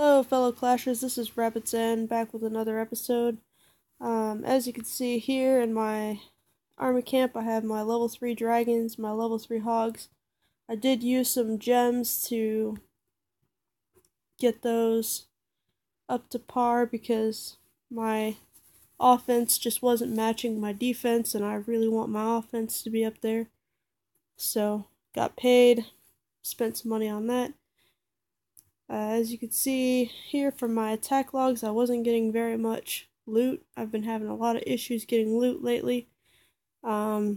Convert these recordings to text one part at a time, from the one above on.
Hello fellow Clashers, this is Th8 back with another episode. As you can see here in my army camp, I have my level 3 dragons, my level 3 hogs. I did use some gems to get those up to par because my offense just wasn't matching my defense, and I really want my offense to be up there. So, got paid, spent some money on that. As you can see here from my attack logs, I wasn't getting very much loot. I've been having a lot of issues getting loot lately. I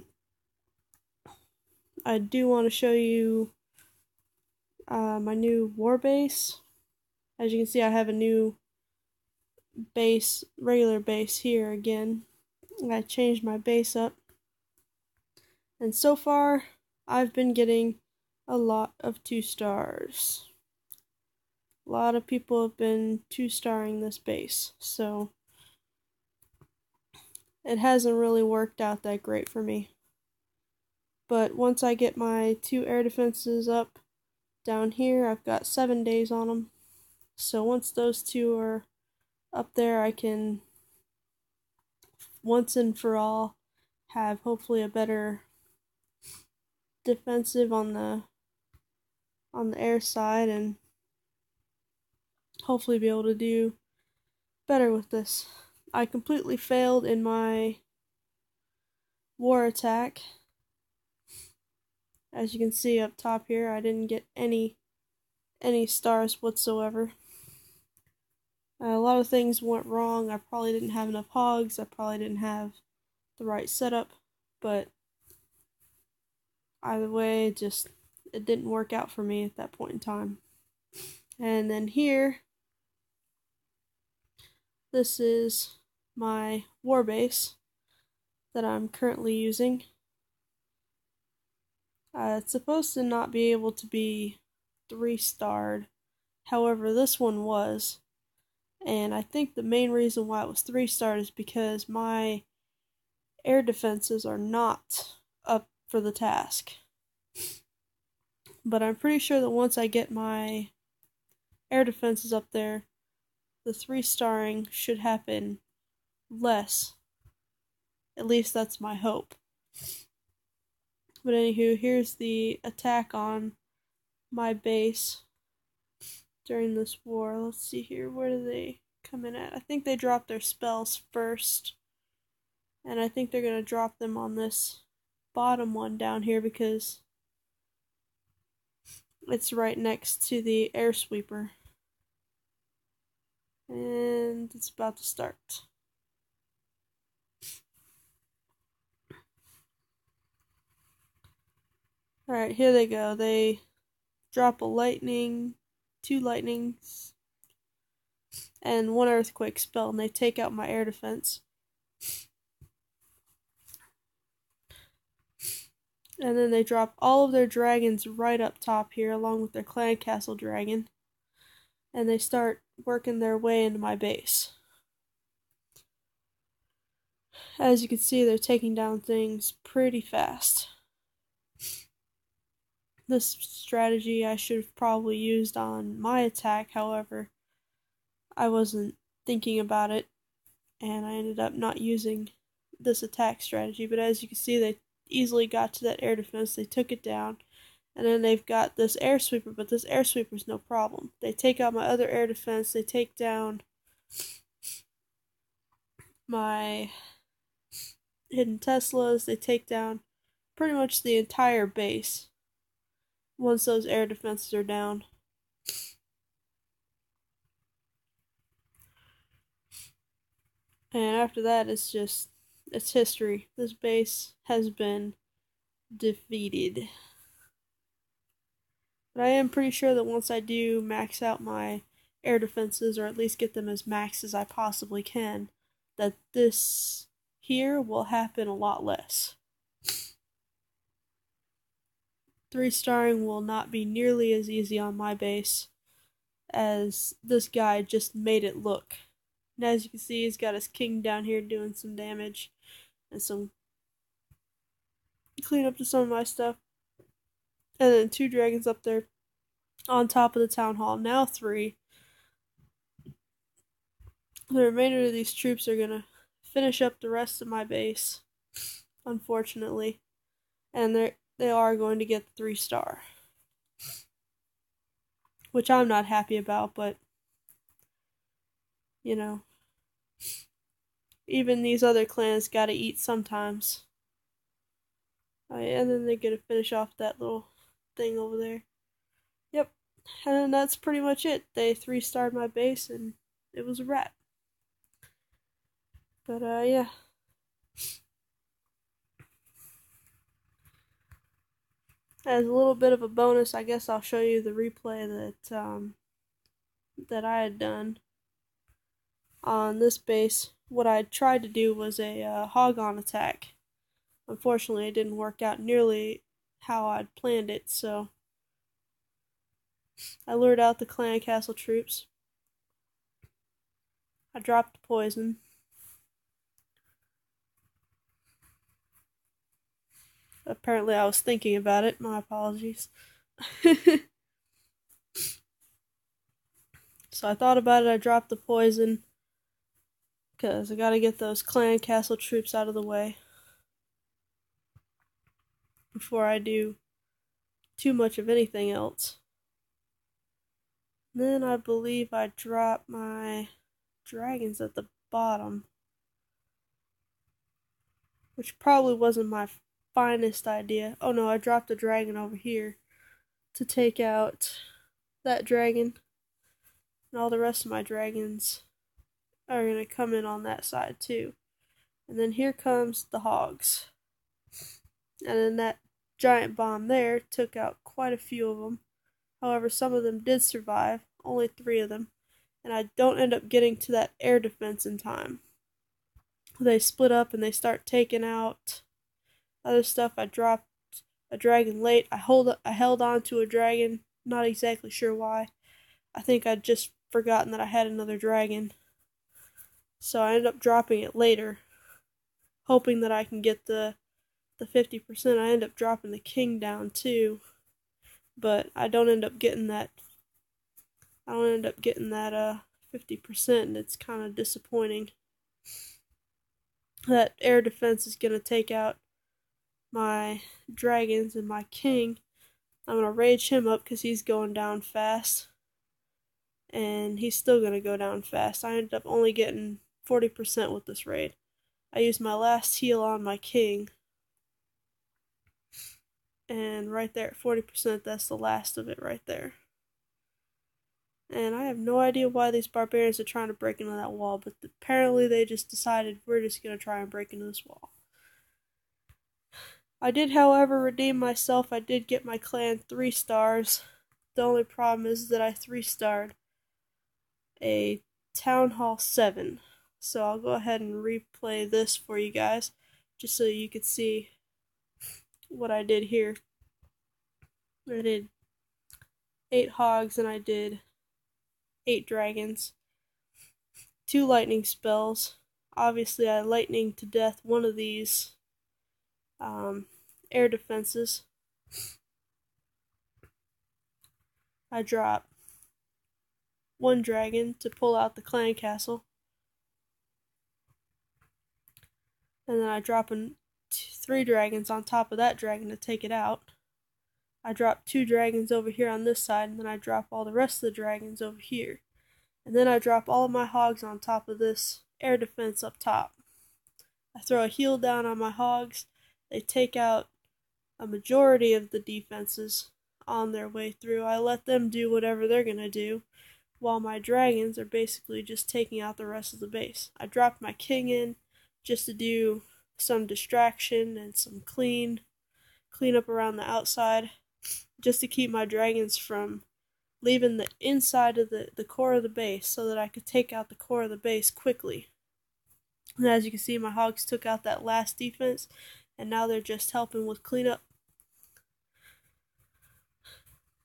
do want to show you my new war base. As you can see, I have a new base, regular base here again. I changed my base up. And so far, I've been getting a lot of 2 stars. A lot of people have been 2-starring this base, so it hasn't really worked out that great for me. But once I get my 2 air defenses up down here, I've got 7 days on them. So once those 2 are up there, I can once and for all have hopefully a better defensive on the air side, and hopefully be able to do better with this. I completely failed in my war attack. As you can see up top here, I didn't get any stars whatsoever. A lot of things went wrong. I probably didn't have enough hogs. I probably didn't have the right setup, but either way, it didn't work out for me at that point in time. And then here, this is my war base that I'm currently using. It's supposed to not be able to be 3-starred. However, this one was. And I think the main reason why it was 3-starred is because my air defenses are not up for the task. But I'm pretty sure that once I get my air defenses up there, the 3-starring should happen less. At least that's my hope. But anywho, here's the attack on my base during this war. Let's see here, where do they come in at? I think they dropped their spells first, and I think they're going to drop them on this bottom one down here because it's right next to the air sweeper. And it's about to start. Alright, here they go. They drop a lightning, 2 lightnings, and 1 earthquake spell, and they take out my air defense. And then they drop all of their dragons right up top here, along with their clan castle dragon. And they start working their way into my base. As you can see, they're taking down things pretty fast. This strategy I should have probably used on my attack, however, I wasn't thinking about it, and I ended up not using this attack strategy. But as you can see, they easily got to that air defense, they took it down, and then they've got this air sweeper, but this air sweeper is no problem. They take out my other air defense, they take down my hidden Teslas, they take down pretty much the entire base once those air defenses are down. And after that, it's history. This base has been defeated. But I am pretty sure that once I do max out my air defenses, or at least get them as max as I possibly can, that this here will happen a lot less. 3-starring will not be nearly as easy on my base as this guy just made it look. And as you can see, he's got his king down here doing some damage and some clean up to some of my stuff. And then 2 dragons up there on top of the town hall. Now 3. The remainder of these troops are gonna finish up the rest of my base, unfortunately, and they are going to get the 3-star, which I'm not happy about, but you know, even these other clans gotta eat sometimes. And then they're gonna finish off that little thing over there. Yep, and then that's pretty much it. They 3-starred my base, and it was a wrap. But yeah. As a little bit of a bonus, I guess I'll show you the replay that I had done on this base. What I tried to do was a hog-on attack. Unfortunately, it didn't work out nearly how I'd planned it, so I lured out the clan castle troops. I dropped the poison. Apparently I was thinking about it. My apologies. So I thought about it. I dropped the poison because I gotta get those clan castle troops out of the way before I do too much of anything else. Then I believe I dropped my dragons at the bottom, which probably wasn't my finest idea. Oh no, I dropped a dragon over here to take out that dragon, and all the rest of my dragons are going to come in on that side too. And then here comes the hogs. And then that giant bomb there took out quite a few of them. However, some of them did survive, only 3 of them, and I don't end up getting to that air defense in time. They split up and they start taking out other stuff. I dropped a dragon late. I held on to a dragon, not exactly sure why. I think I'd just forgotten that I had another dragon. So I ended up dropping it later, hoping that I can get the 50%. I end up dropping the king down too, but I don't end up getting that. 50%, and it's kind of disappointing. That air defense is going to take out my dragons and my king. I'm going to rage him up because he's going down fast, and he's still going to go down fast. I ended up only getting 40% with this raid. I used my last heal on my king, and right there at 40%, that's the last of it right there. And I have no idea why these barbarians are trying to break into that wall, but apparently they just decided we're just going to try and break into this wall. I did, however, redeem myself. I did get my clan 3 stars. The only problem is that I 3-starred a Town Hall 7. So I'll go ahead and replay this for you guys, just so you could see what I did here. I did 8 hogs and I did 8 dragons, 2 lightning spells. Obviously, I lightning to death one of these air defenses. I drop 1 dragon to pull out the clan castle, and then I drop 3 dragons on top of that dragon to take it out. I drop 2 dragons over here on this side, and then I drop all the rest of the dragons over here. And then I drop all of my hogs on top of this air defense up top. I throw a heal down on my hogs. They take out a majority of the defenses on their way through. I let them do whatever they're going to do, while my dragons are basically just taking out the rest of the base. I dropped my king in just to do some distraction and some clean up around the outside, just to keep my dragons from leaving the inside of the core of the base, so that I could take out the core of the base quickly. And as you can see, my hogs took out that last defense, and now they're just helping with cleanup.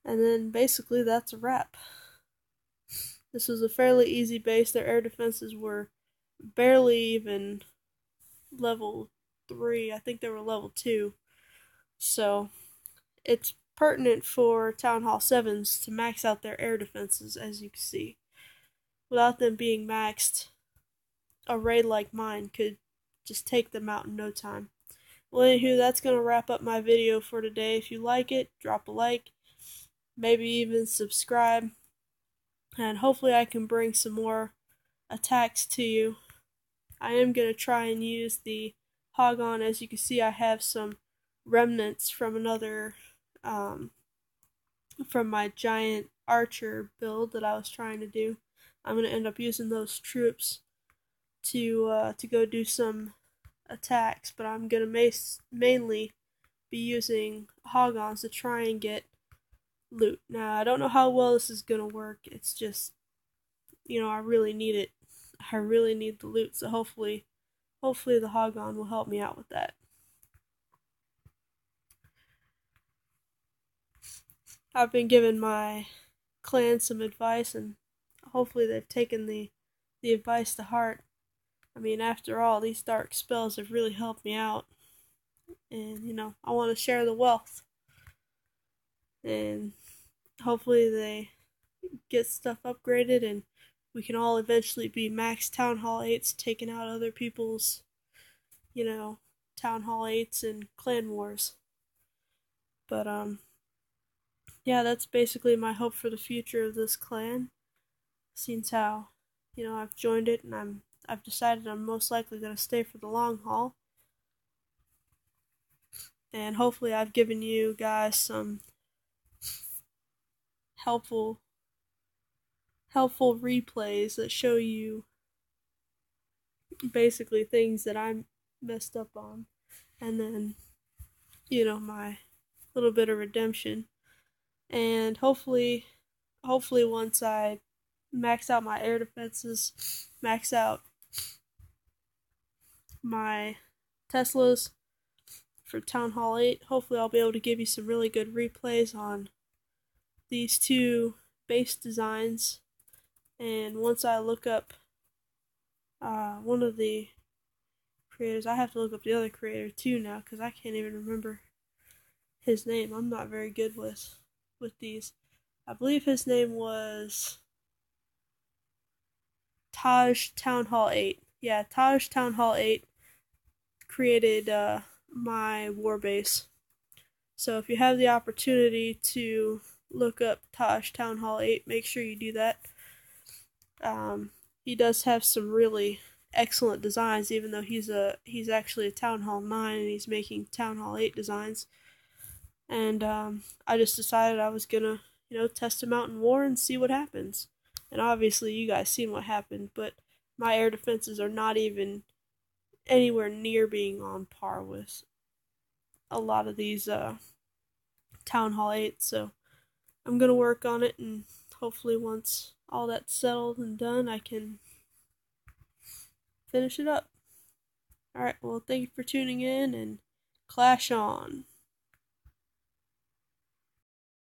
And then basically that's a wrap. This was a fairly easy base. Their air defenses were barely even level 3. I think they were level 2. So it's pertinent for Town Hall 7s to max out their air defenses, as you can see. Without them being maxed, a raid like mine could just take them out in no time. Well, anywho, that's going to wrap up my video for today. If you like it, drop a like, maybe even subscribe, and hopefully I can bring some more attacks to you. I am going to try and use the Hogon. As you can see, I have some remnants from another, from my giant archer build that I was trying to do. I'm going to end up using those troops to go do some attacks, but I'm going to mainly be using Hogons to try and get loot. Now, I don't know how well this is going to work. It's just, I really need it. I really need the loot, so hopefully the Hogon will help me out with that. I've been giving my clan some advice, and hopefully they've taken the advice to heart. I mean, after all, these dark spells have really helped me out. And, I want to share the wealth. And hopefully they get stuff upgraded and we can all eventually be max Town Hall 8s, taking out other people's, Town Hall 8s and clan wars. But, yeah, that's basically my hope for the future of this clan. Since how, I've joined it and I've decided I'm most likely going to stay for the long haul. And hopefully I've given you guys some helpful replays that show you basically things that I'm messed up on. And then, my little bit of redemption. And hopefully once I max out my air defenses, max out my Teslas for Town Hall 8, hopefully I'll be able to give you some really good replays on these two base designs. And once I look up one of the creators, I have to look up the other creator too now, because I can't even remember his name. I'm not very good with these. I believe his name was Th8 Town Hall 8. Yeah, Th8 Town Hall 8 created my war base. So if you have the opportunity to look up Th8 Town Hall 8, make sure you do that. He does have some really excellent designs, even though he's actually a Town Hall 9 and he's making Town Hall 8 designs. And I just decided I was gonna, test him out in war and see what happens. And obviously you guys seen what happened, but my air defenses are not even anywhere near being on par with a lot of these Town Hall 8, so I'm gonna work on it, and hopefully once all that's settled and done, I can finish it up. Alright, well, thank you for tuning in, and clash on.